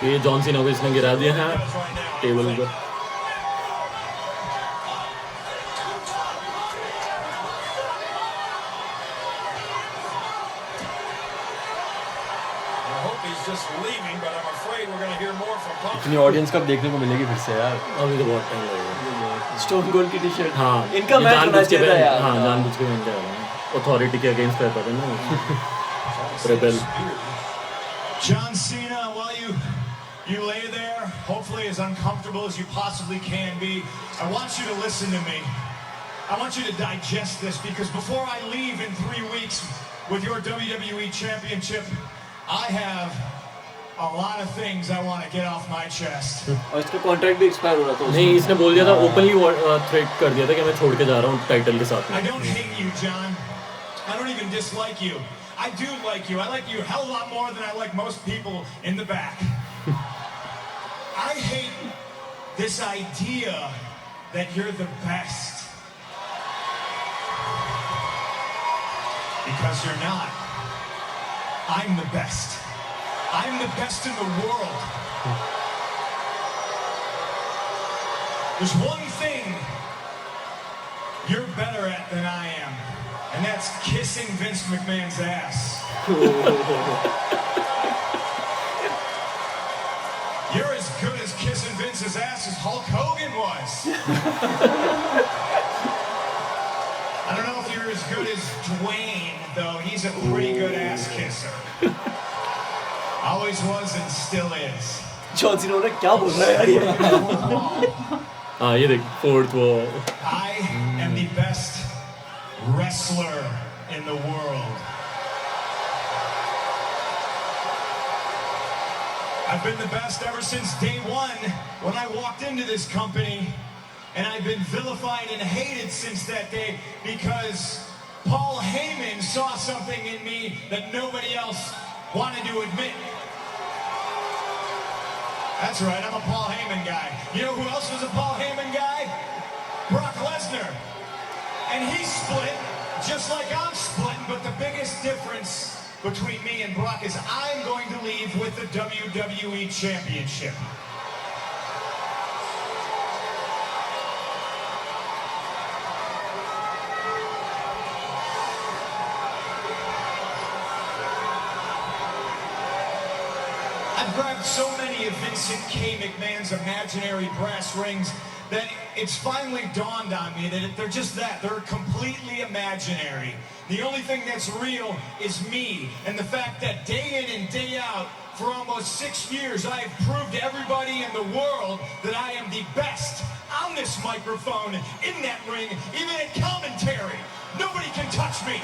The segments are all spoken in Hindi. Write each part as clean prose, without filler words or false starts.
ये जॉन सीना को इसने गिरा दिया है टेबल पर. इतनी ऑडियंस कब देखने को मिलेगी फिर से यार. अभी तो बहुत टाइम लगेगा. स्टोन कोल्ड की टी-शर्ट. हाँ इनका मैच होना चाहिए था यार. हाँ जानबूझ के पहन के आया है. अथॉरिटी के अगेंस्ट रहता था ना. Rebel. John Cena, while you lay there, hopefully as uncomfortable as you possibly can be, I want you to listen to me. I want you to digest this, because before I leave in 3 weeks with your WWE Championship, I have a lot of things I want to get off my chest. और इसका कॉन्ट्रैक्ट भी एक्सपायर हो रहा था. नहीं, इसने बोल दिया था, ओपनली थ्रेट कर दिया था कि मैं छोड़ के जा रहा हूँ टाइटल के साथ में. I don't hate you, John. I don't even dislike you. I do like you. I like you a hell of a lot more than I like most people in the back. I hate this idea that you're the best. Because you're not. I'm the best. I'm the best in the world. There's one thing you're better at than I am, and that's kissing Vince McMahon's ass. You're as good as kissing Vince's ass as Hulk Hogan was. I don't know if you're as good as Dwayne, though. He's a pretty good ass kisser. Always was and still is. John Cena ने क्या बोल रहा है यार ये? हाँ ये देख, fourth wall. I am the best wrestler in the world. I've been the best ever since day one when I walked into this company, and I've been vilified and hated since that day because Paul Heyman saw something in me that nobody else wanted to admit. That's right, I'm a Paul Heyman guy. You know who else was a Paul Heyman guy? Brock Lesnar. And he's split, just like I'm splitting, but the biggest difference between me and Brock is I'm going to leave with the WWE Championship. I've grabbed so many of Vincent K. McMahon's imaginary brass rings that it's finally dawned on me that they're just that. They're completely imaginary. The only thing that's real is me, and the fact that day in and day out for almost 6 years I have proved to everybody in the world that I am the best on this microphone, in that ring, even at commentary. Nobody can touch me.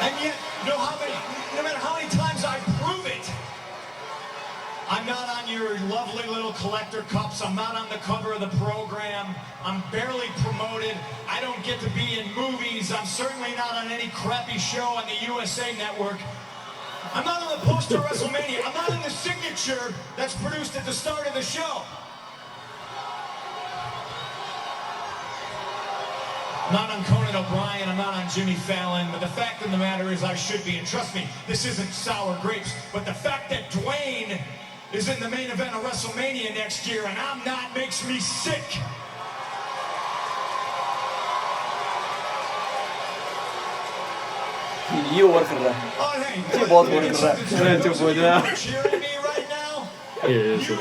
And yet, no matter how many times I prove it, I'm not on your lovely little collector cups. I'm not on the cover of the program. I'm barely promoted. I don't get to be in movies. I'm certainly not on any crappy show on the USA Network. I'm not on the poster of WrestleMania. I'm not in the signature that's produced at the start of the show. I'm not on Conan O'Brien, I'm not on Jimmy Fallon, but the fact of the matter is I should be. And trust me, this isn't sour grapes, but the fact that Dwayne is in the main event of WrestleMania next year and I'm not makes me sick. ये ओवर कर रहा है. Oh, hey, ये बहुत ओवर कर रहा है. चुप हो जा. cheering me right now? Yes. You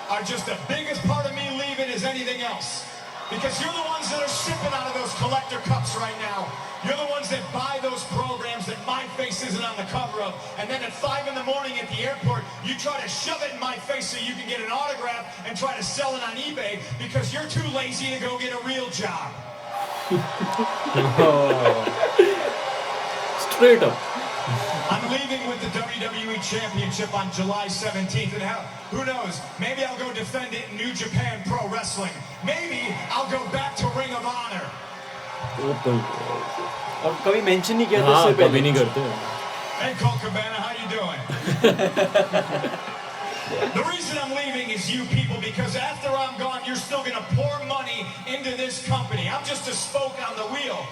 are just the biggest part of me leaving as anything else. Because you're the ones that are sipping out of those collector cups right now. You're the ones that buy those programs that my face isn't on the cover of. And then at 5 in the morning at the airport, you try to shove it in my face so you can get an autograph and try to sell it on eBay because you're too lazy to go get a real job. Straight up. I'm leaving with the WWE Championship on July 17th, and who knows, maybe I'll go defend it in New Japan Pro Wrestling. Maybe I'll go back to Ring of Honor. और कभी मेंशन नहीं किया था इससे पहले. कभी नहीं करते. Hey Colt Cabana, how you doing? The reason I'm leaving is you people, because after I'm gone, you're still going to pour money into this company. I'm just a spoke on the wheel.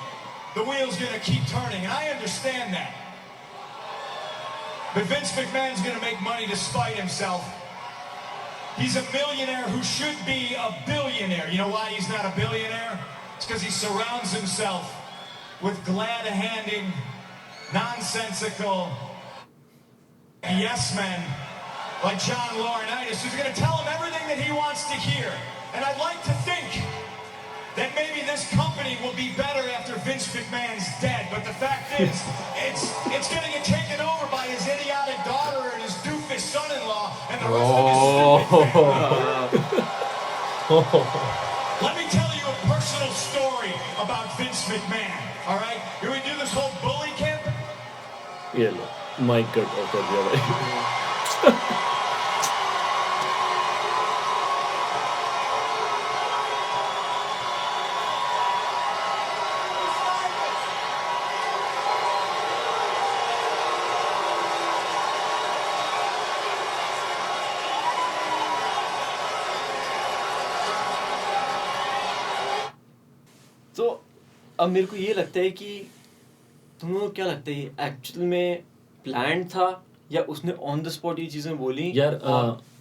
The wheel's going to keep turning, and I understand that. But Vince McMahon's going to make money to spite himself. He's a millionaire who should be a billionaire. You know why he's not a billionaire? It's because he surrounds himself with glad-handing, nonsensical yes men like John Laurinaitis, who's going to tell him everything that he wants to hear. And I'd like to think that maybe this company will be better after Vince McMahon's dead. But the fact is, it's going to get taken over by his idiotic daughter and his doofus son-in-law and the rest of his stupid family. Let me tell you a personal story about Vince McMahon, all right? Here we do this whole bully camp. ये लो माइक कट ऑफ कर दिया भाई तो अब मेरे को ये लगता है कि तुम लोग क्या लगता है एक्चुअल में प्लान था या उसने ऑन द स्पॉट ये चीजें बोली यार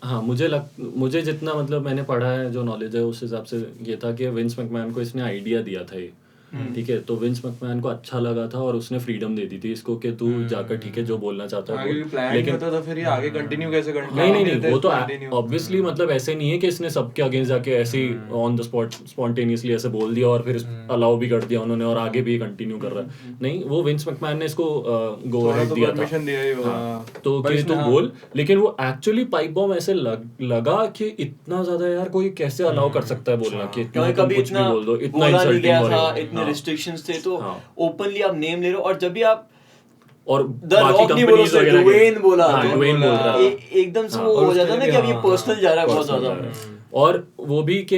हाँ मुझे जितना मतलब मैंने पढ़ा है जो नॉलेज है उस हिसाब से ये था कि विंस मैकमैन को इसने आइडिया दिया था ये ठीक है तो विंस मैकमैन को अच्छा लगा था और उसने फ्रीडम दे दी थी इसको कि तू जाकर ठीक है जो बोलना चाहता है लेकिन होता था फिर ये आगे कंटिन्यू कैसे करना नहीं वो तो ऑब्वियसली मतलब ऐसे नहीं है कि इसने सबके अगेंस्ट जाके ऐसे ही ऑन द स्पॉट स्पॉन्टेनियसली ऐसे बोल दिया और फिर अलाउ भी कर दिया उन्होंने और आगे भी कंटिन्यू कर रहा है नहीं वो विंस मैकमैन ने इसको गो अहेड दिया था तो कि तू बोल लेकिन वो एक्चुअली पाइप बॉम्ब ऐसे लगा कि इतना ज्यादा यार कोई कैसे अलाउ कर सकता है बोलना कि कभी कुछ भी बोल दो इतना इंसल्टिंग रिस्ट्रिक्शंस थे तो ओपनली आप नेम ले रहे हो और जब भी आप और बाकी कंपनीज वगैरह ड्वेन बोला ड्वेन बोल रहा है एकदम से वो हो जाता है ना कि अब ये पर्सनल जा रहा है बहुत ज्यादा और वो भी कि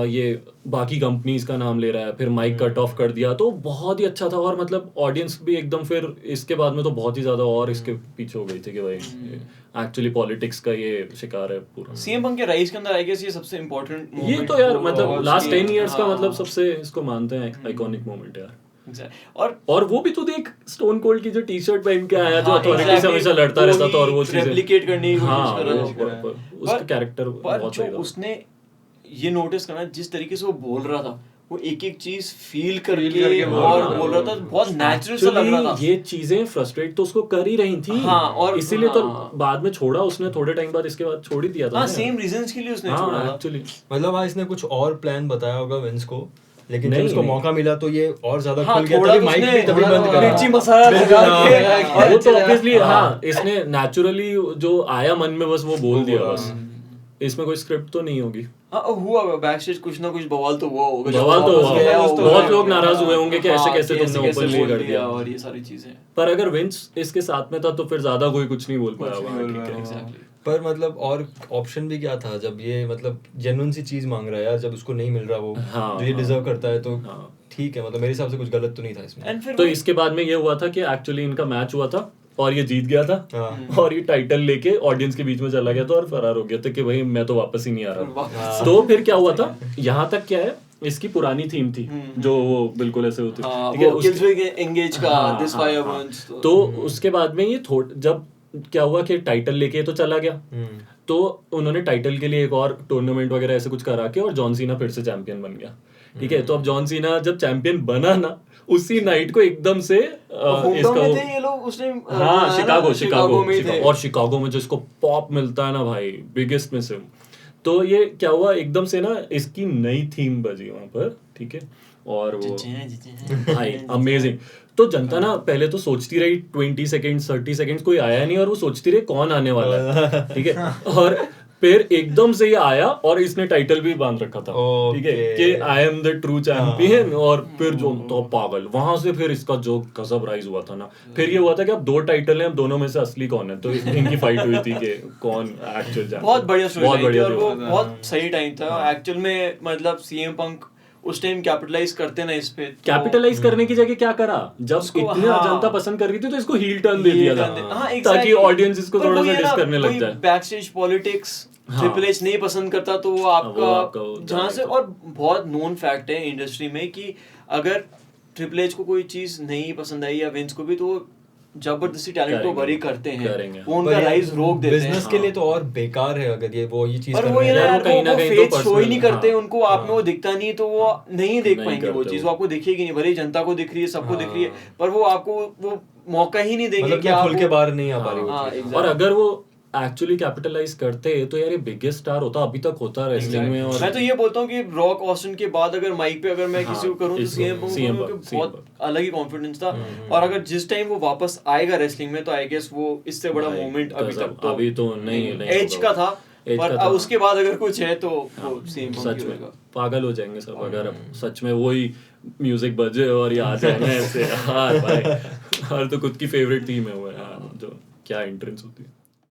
ये बाकी कंपनीज का नाम ले रहा है फिर माइक कट ऑफ कर दिया तो बहुत ही अच्छा था और मतलब ऑडियंस भी एकदम फिर इसके बाद में तो बहुत ही ज्यादा और इसके पीछे हो गई थी कि भाई एक्चुअली पॉलिटिक्स का ये शिकार है पूरा सीएम पंक के राइज के अंदर आई गेस ये सबसे इंपॉर्टेंट ये तो यार मतलब लास्ट 10 इयर्स का मतलब सबसे इसको मानते हैं आइकॉनिक मोमेंट यार और वो भी तो देख स्टोन कोल्ड की जो टी शर्ट पहन के आया जो अथॉरिटी से हमेशा लड़ता रहता था और वो चीजें रेप्लिकेट करने की कोशिश कर रहा था उसका कैरेक्टर बहुत सही था उसने ये नोटिस करना जिस तरीके से वो बोल रहा था वो एक एक चीज फील करके और बोल रहा था बहुत नेचुरल सा लग रहा था ये चीजें फ्रस्ट्रेट तो उसको कर ही रही थी और इसीलिए तो बाद में छोड़ा उसने थोड़े टाइम बाद इसके बाद छोड़ ही दिया था सेम रीजंस के लिए उसने छोड़ा था एक्चुअली मतलब इसने कुछ और प्लान बताया होगा विंस को लेकिन जब उसको मौका मिला तो ये और ज्यादा खुल गया तभी माइक भी तभी बंद करा मिर्ची मसाला लगा के वो तो ऑब्वियसली इसने नेचुरली जो आया मन में बस वो बोल दिया बस इसमें कोई स्क्रिप्ट तो नहीं होगी हुआ बैकस्टेज कुछ ना कुछ बवाल तो हुआ होगा बहुत लोग नाराज हुए होंगे कि ऐसे कैसे तुमने ओपनली कर दिया और ये सारी चीजें पर अगर विंस इसके साथ में था तो फिर ज्यादा कोई कुछ नहीं बोल पाया होगा ठीक है पर मतलब और ऑप्शन भी क्या था जब ये मतलब जेन्युइन सी चीज मांग रहा है यार जब उसको नहीं मिल रहा वो जो ये डिजर्व करता है तो ठीक है मतलब मेरे हिसाब से कुछ गलत तो नहीं था इसमें तो इसके बाद में ये हुआ था कि एक्चुअली इनका मैच हुआ था और ये जीत गया था और ये टाइटल लेके ऑडियंस के बीच में चला गया था और फरार हो गया था कि भाई मैं तो वापस ही नहीं आ रहा तो फिर क्या हुआ था यहाँ तक क्या है इसकी पुरानी थीम थी जो वो बिल्कुल ऐसे होती तो उसके बाद में ये जब क्या हुआ कि टाइटल लेके तो चला गया तो उन्होंने टाइटल के लिए एक और टूर्नामेंट वगैरह ऐसे कुछ करा के और जॉन सीना फिर से चैंपियन बन गया ठीक है तो अब जॉन सीना जब चैंपियन बना ना उसी नाइट को एकदम से इसका ये लोग उसने शिकागो और शिकागो में जो इसको पॉप मिलता है ना भाई बिगेस्ट में से तो ये क्या हुआ एकदम से ना इसकी नई थीम बजी वहां पर ठीक है और वो भाई अमेजिंग तो जनता ना पहले तो सोचती रही 20 सेकेंड्स 30 सेकेंड्स कोई आया नहीं और वो सोचती रही कौन आने वाला है ठीक है और फिर एकदम से ये आया और इसने टाइटल भी बांध रखा था ठीक है कि I am the true champion और फिर जो तो पागल वहां से फिर इसका जो गजब राइज हुआ था ना फिर ये हुआ था कि अब 2 टाइटल हैं अब दोनों में से असली कौन है तो इनकी फाइट हुई थी कि कौन एक्चुअल चैंपियन बहुत बढ़िया और वो बहुत सही टाइम था एक्चुअल में मतलब सीएम पंक उस टाइम कैपिटलाइज करते ना इस पे कैपिटलाइज करने की जगह क्या करा जब इतने जनता पसंद कर रही थी तो इसको हील टर्न दे दिया था ताकि ऑडियंस इसको थोड़ा सा डिस करने लग जाए बैकस्टेज पॉलिटिक्स ट्रिपल एच नहीं पसंद करता तो वो आपका जहां से और बहुत नोन फैक्ट है इंडस्ट्री में कि अगर ट्रिपल एच को कोई चीज नहीं पसंद आई या विंस को भी तो जबरदस्ती टैलेंट को बरी करते हैं, करेंगे। वो उनका राइज रोक देते हैं। बिजनेस के लिए तो और बेकार है अगर ये चीज पर कर वो रहे ये हैं। ना यार, कहीं ना वो कहीं तो फेथ शो ही नहीं personal, करते, हाँ, उनको आप में वो दिखता नहीं, तो वो नहीं देख नहीं पाएंगे वो करते चीज, वो। वो आपको दिखेगी नहीं, भले ही जनता को दिख रही है, सबको दिख रही है, पर वो आपको वो मौका ही नहीं देंगे मतलब कि इतना आप खुल के बाहर नहीं आ पा रही वो हाँ, चीज। exactly. और अगर वो एक्चुअली कैपिटलाइज करते तो यार ये बिगेस्ट स्टार होता, अभी तक होता रेसलिंग में। और मैं तो ये बोलता हूँ कि रॉक ऑस्टिन के बाद अगर माइक पे अगर मैं हाँ, किसी को करूँ तो इस- सीएम CM बहुत अलग ही कॉन्फिडेंस था, और अगर जिस टाइम वो वापस आएगा रेसलिंग में तो आई गेस वो इससे बड़ा भाई, मोमेंट अभी गजब, तक तो अभी तो नहीं एज होगा का था, Edge पर का था। उसके बाद अगर कुछ है तो वो सीएम सच में पागल हो जाएंगे सब अगर अब सच में वही म्यूजिक बजे और ये आ जाए ना ऐसे। यार भाई, और तो खुद की फेवरेट थीम है वो यार, जो क्या एंट्रेंस होती है।